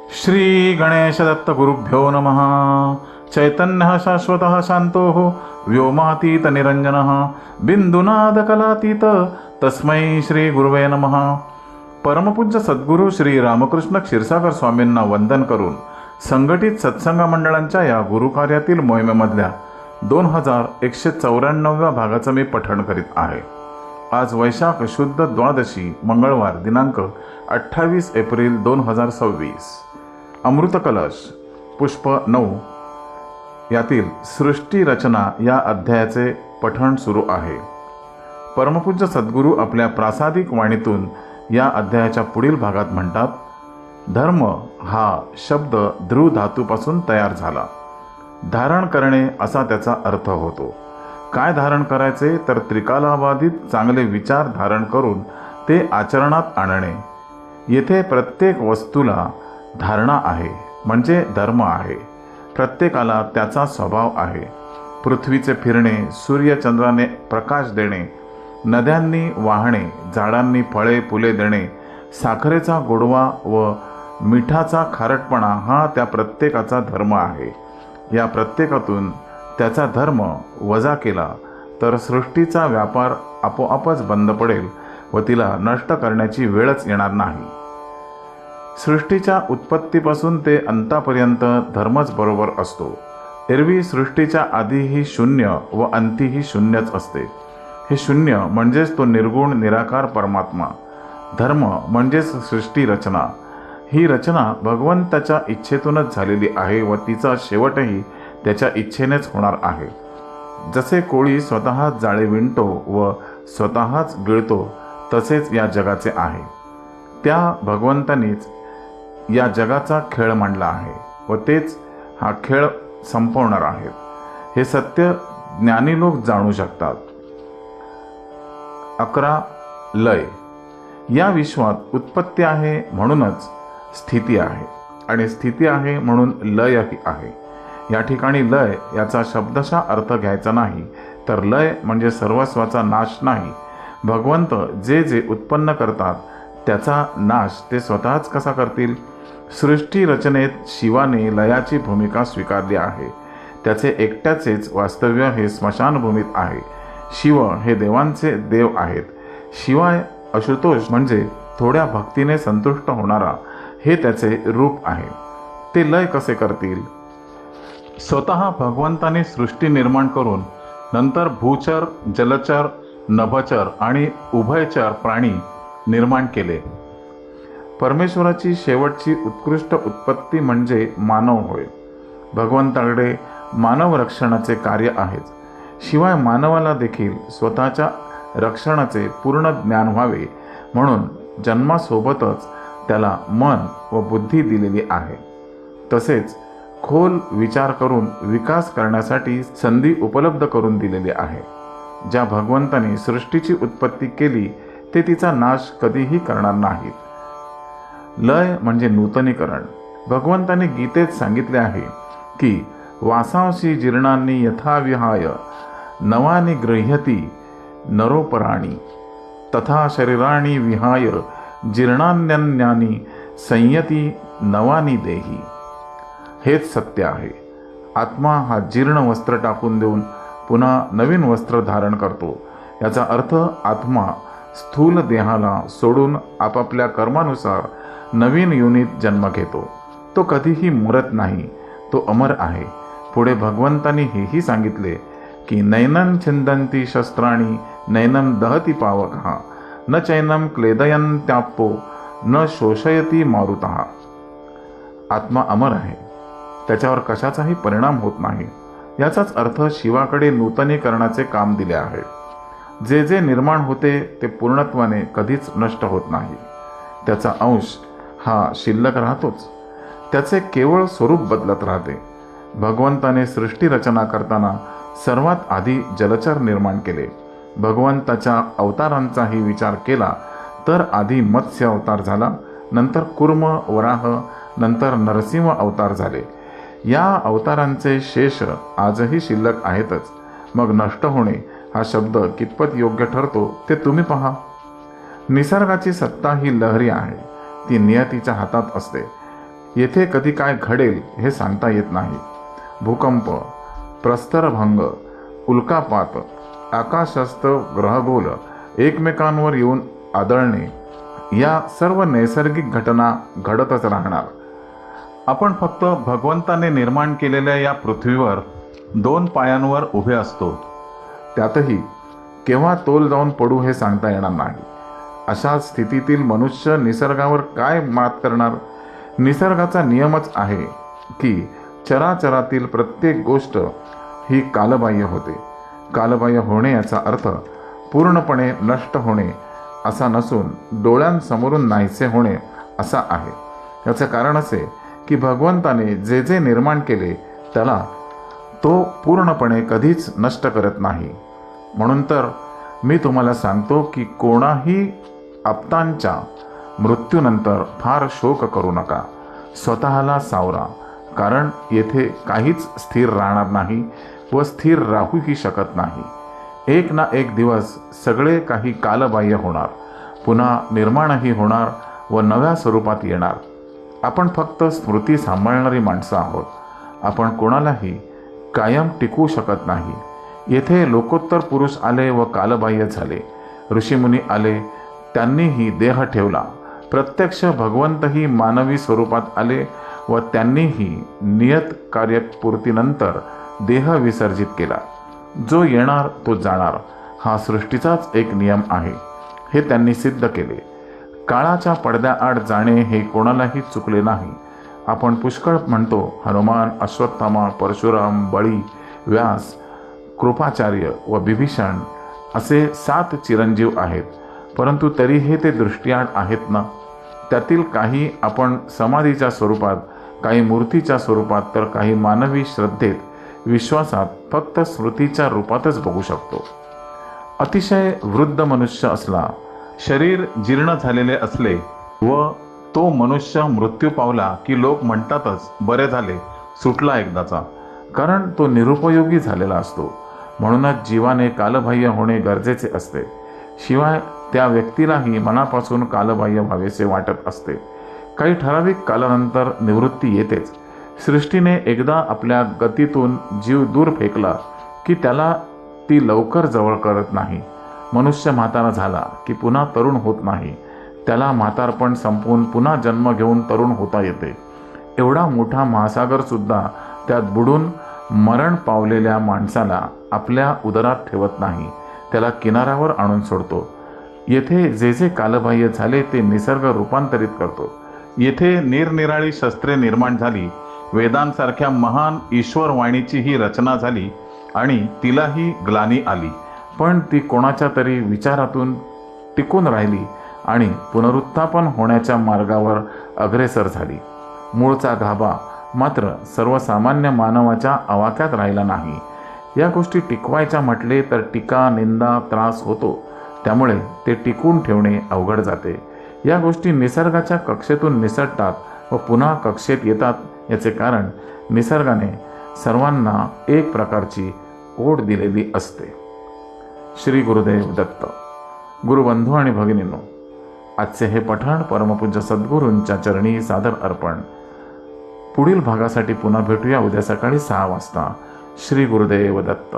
श्री गणेश दत्त गुरुभ्यो नमः। चैतन्य शाश्वतः शांतो व्योमातीत निरंजनः बिंदुनाद कलातीत तस्मै श्री गुरुवे नमः। परमपूज्य सद्गुरू श्री रामकृष्ण क्षीरसागर स्वामींना वंदन करून संघटित सत्संग मंडळांच्या या गुरुकार्यातील मोहिमेमधल्या 2194व्या भागाचं मी पठण करीत आहे। आज वैशाख शुद्ध द्वादशी मंगळवार दिनांक 28 एप्रिल 2026। अमृत कलश पुष्प 9 यातील सृष्टी रचना या अध्यायाचे पठण सुरू आहे। परमपूज्य सद्गुरू आपल्या प्रासादिक वाणीतून या अध्यायाच्या पुढील भागात म्हणतात, धर्म हा शब्द ध्रुव धातूपासून तयार झाला। धारण करणे असा त्याचा अर्थ होतो। काय धारण करायचे तर त्रिकालाबाधित चांगले विचार धारण करून ते आचरणात आणणे। येथे प्रत्येक वस्तूला धारणा आहे म्हणजे धर्म आहे। प्रत्येकाला त्याचा स्वभाव आहे। पृथ्वीचे फिरणे, सूर्यचंद्राने प्रकाश देणे, नद्यांनी वाहणे, झाडांनी फळे फुले देणे, साखरेचा गोडवा व मिठाचा खारटपणा हा त्या प्रत्येकाचा धर्म आहे। या प्रत्येकातून त्याचा धर्म वजा केला तर सृष्टीचा व्यापार आपोआपच बंद पडेल व तिला नष्ट करण्याची वेळच येणार नाही। सृष्टीच्या उत्पत्तीपासून ते अंतापर्यंत धर्मच बरोबर असतो। एरवी सृष्टीच्या आधीही शून्य व अंतीही शून्यच असते। हे शून्य म्हणजेच तो निर्गुण निराकार परमात्मा। धर्म म्हणजेच सृष्टी रचना। ही रचना भगवंताच्या इच्छेतूनच झालेली आहे व तिचा शेवटही त्याच्या इच्छेनेच होणार आहे। जसे कोळी स्वतः जाळे विणतो व स्वतःच गिळतो तसेच या जगाचे आहे। त्या भगवंतानीच या जगाचा खेळ मांडला आहे व तेच हा खेळ संपवणार आहेत। हे सत्य ज्ञानी लोक जाणू शकतात। 11 लय। या विश्वात उत्पत्ती आहे म्हणूनच स्थिती आहे आणि स्थिती आहे म्हणून लयही आहे। या ठिकाणी लय याचा शब्दशः अर्थ घ्यायचा नाही तर लय म्हणजे सर्वस्वाचा नाश नाही। भगवंत जे जे उत्पन्न करतात त्याचा नाश ते स्वतःच कसा करतील। सृष्टी रचनेत शिवाने लयाची भूमिका स्वीकारली आहे। त्याचे एकट्याचेच वास्तव्य हे स्मशानभूमीत आहे। शिव हे देवांचे देव आहेत। शिवाय आशुतोष म्हणजे थोड्या भक्तीने संतुष्ट होणारा हे त्याचे रूप आहे। ते लय कसे करतील। स्वतः भगवंताने सृष्टी निर्माण करून नंतर भूचर, जलचर, नभचर आणि उभयचर प्राणी निर्माण केले। परमेश्वराची शेवटची उत्कृष्ट उत्पत्ती म्हणजे मानव होय। भगवंताकडे मानव रक्षणाचे कार्य आहेच। शिवाय मानवाला देखील स्वतःच्या रक्षणाचे पूर्ण ज्ञान व्हावे म्हणून जन्मासोबतच त्याला मन व बुद्धी दिलेली आहे। तसेच खोल विचार करून विकास करण्यासाठी संधी उपलब्ध करून दिलेली आहे। ज्या भगवंताने सृष्टीची उत्पत्ती केली ते तिचा नाश कधीही करणार नाहीत। लय म्हणजे नूतनीकरण। भगवंताने गीतेत सांगितले आहे की वासांशी जीर्णांनी यथाविहाय नवानि गृह्यति नरोपराणी तथा शरीराणी विहाय जीर्णान्यन्यानी संयती नवानी देही। हेच सत्य आहे। आत्मा हा जीर्ण वस्त्र टाकून देऊन पुन्हा नवीन वस्त्र धारण करतो। याचा अर्थ आत्मा स्थूल देहाला सोडून आपापल्या कर्मानुसार नवीन योनीत जन्म घेतो। तो कधीही मरत नाही, तो अमर आहे। पुढे भगवंतांनी हेही सांगितले की नैनं छिंदन्ति शस्त्राणि नैनं दहति पावकः न चैनं क्लेदयन्त्यापो न शोषयति मारुतः। आत्मा अमर आहे, त्याच्यावर कशाचाही परिणाम होत नाही। याचाच अर्थ शिवाकडे नूतनीकरणाचे काम दिले आहे। जे जे निर्माण होते ते पूर्णत्वाने कधीच नष्ट होत नाही। त्याचा अंश हा शिल्लक राहतोच, त्याचे केवळ स्वरूप बदलत राहते। भगवंताने सृष्टी रचना करताना सर्वात आधी जलचर निर्माण केले। भगवंताच्या अवतारांचाही विचार केला तर आधी मत्स्य अवतार झाला, नंतर कुर्म, वराह, नंतर नरसिंह अवतार झाले। या अवतारांचे शेष आजही शिल्लक आहेतच। मग नष्ट होणे हा शब्द कितपत योग्य ठरतो ते तुम्ही पहा। निसर्गाची सत्ता ही लहरी आहे, ती नियतीच्या हातात असते। येथे कधी काय घडेल हे सांगता येत नाही. भूकंप, प्रस्तरभंग, उल्कापात, आकाशस्थ ग्रहगोल एकमेकांवर येऊन आदळणे, या सर्व नैसर्गिक घटना घडतच राहणार. आपण फक्त भगवंताने निर्माण केलेल्या या पृथ्वीवर 2 पायांवर उभे असतो. त्यातही केव्हा तोल जाऊन पडू हे सांगता येणार नाही. अशा स्थितीतील मनुष्य निसर्गावर काय मात करणार? निसर्गाचा नियमच आहे की चराचरातील प्रत्येक गोष्ट ही कालबाह्य होते. कालबाह्य होणे याचा अर्थ पूर्णपणे नष्ट होणे असा नसून डोळ्यांसमोरून नाहीसे होणे असा आहे. याचे कारण असे की भगवंताने जे जे निर्माण केले त्याला तो पूर्णपणे कधीच नष्ट करत नाही. म्हणून तर मी तुम्हाला सांगतो की कोणाही आप्तांच्या मृत्यूनंतर फार शोक करू नका. स्वतःला सावरा, कारण येथे काहीच स्थिर राहणार नाही व स्थिर राहूही शकत नाही. एक ना एक दिवस सगळे काही कालबाह्य होणार, पुन्हा निर्माणही होणार व नव्या स्वरूपात येणार. आपण फक्त स्मृती सांभाळणारी माणसं आहोत. आपण कोणालाही कायम टिकवू शकत नाही. येथे लोकोत्तर पुरुष आले व कालबाह्य झाले. ऋषीमुनी आले, त्यांनीही देह ठेवला. प्रत्यक्ष भगवंतही मानवी स्वरूपात आले व त्यांनीही नियत कार्यपूर्तीनंतर देह विसर्जित केला. जो येणार तो जाणार, हा सृष्टीचाच एक नियम आहे हे त्यांनी सिद्ध केले. काळाच्या पडद्याआड जाणे हे कोणालाही चुकले नाही. आपण पुष्कळ म्हणतो, हनुमान, अश्वत्थामा, परशुराम, बळी, व्यास, कृपाचार्य व बिभीषण असे 7 चिरंजीव आहेत, परंतु तरीही ते दृष्टीआड आहेत ना. त्यातील काही आपण समाधीच्या स्वरूपात, काही मूर्तीच्या स्वरूपात, तर काही मानवी श्रद्धेत, विश्वासात फक्त स्मृतीच्या रूपातच बघू शकतो. अतिशय वृद्ध मनुष्य असला, शरीर जीर्ण झालेले असले व तो मनुष्य मृत्यू पावला की लोक म्हणतातच, बरे झाले, सुटला एकदाचा, कारण तो निरुपयोगी झालेला असतो. म्हणूनच जीवाने कालबाह्य होणे गरजेचे असते. शिवाय त्या व्यक्तीलाही मनापासून कालबाह्य व्हावेसे वाटत असते. काही ठराविक कालानंतर निवृत्ती येतेच. सृष्टीने एकदा आपल्या गतीतून जीव दूर फेकला की त्याला ती लवकर जवळ करत नाही. मनुष्य म्हातारा झाला की पुन्हा तरुण होत नाही. त्याला म्हातारपण संपवून पुन्हा जन्म घेऊन तरुण होता येते. एवढा मोठा महासागर सुद्धा त्यात बुडून मरण पावलेल्या माणसाला आपल्या उदरात ठेवत नाही, त्याला किनाऱ्यावर आणून सोडतो. येथे जे जे कालबाह्य झाले ते निसर्ग रूपांतरित करतो. येथे निरनिराळी शस्त्रे निर्माण झाली. वेदांसारख्या महान ईश्वरवाणीची ही रचना झाली आणि तिलाही ग्लानी आली, पण ती कोणाच्या तरी विचारातून टिकून राहिली आणि पुनरुत्थापन होण्याच्या मार्गावर अग्रेसर झाली. मूळचा गाभा मात्र सर्वसामान्य मानवाच्या आवाक्यात राहिला नाही. या गोष्टी टिकवायच्या म्हटले तर टीका, निंदा, त्रास होतो. त्यामुळे ते टिकून ठेवणे अवघड जाते. या गोष्टी निसर्गाच्या कक्षेतून निसटतात व पुन्हा कक्षेत येतात. याचे कारण निसर्गाने सर्वांना एक प्रकारची ओढ दिलेली असते. श्री गुरुदेव दत्त. गुरुबंधू आणि भगिनींनो, आजचे हे पठण परमपूज्य सद्गुरूंच्या चरणी सादर अर्पण. पुढील भागासाठी पुन्हा भेटूया उद्या सकाळी 6 वाजता. श्री गुरुदेव दत्त.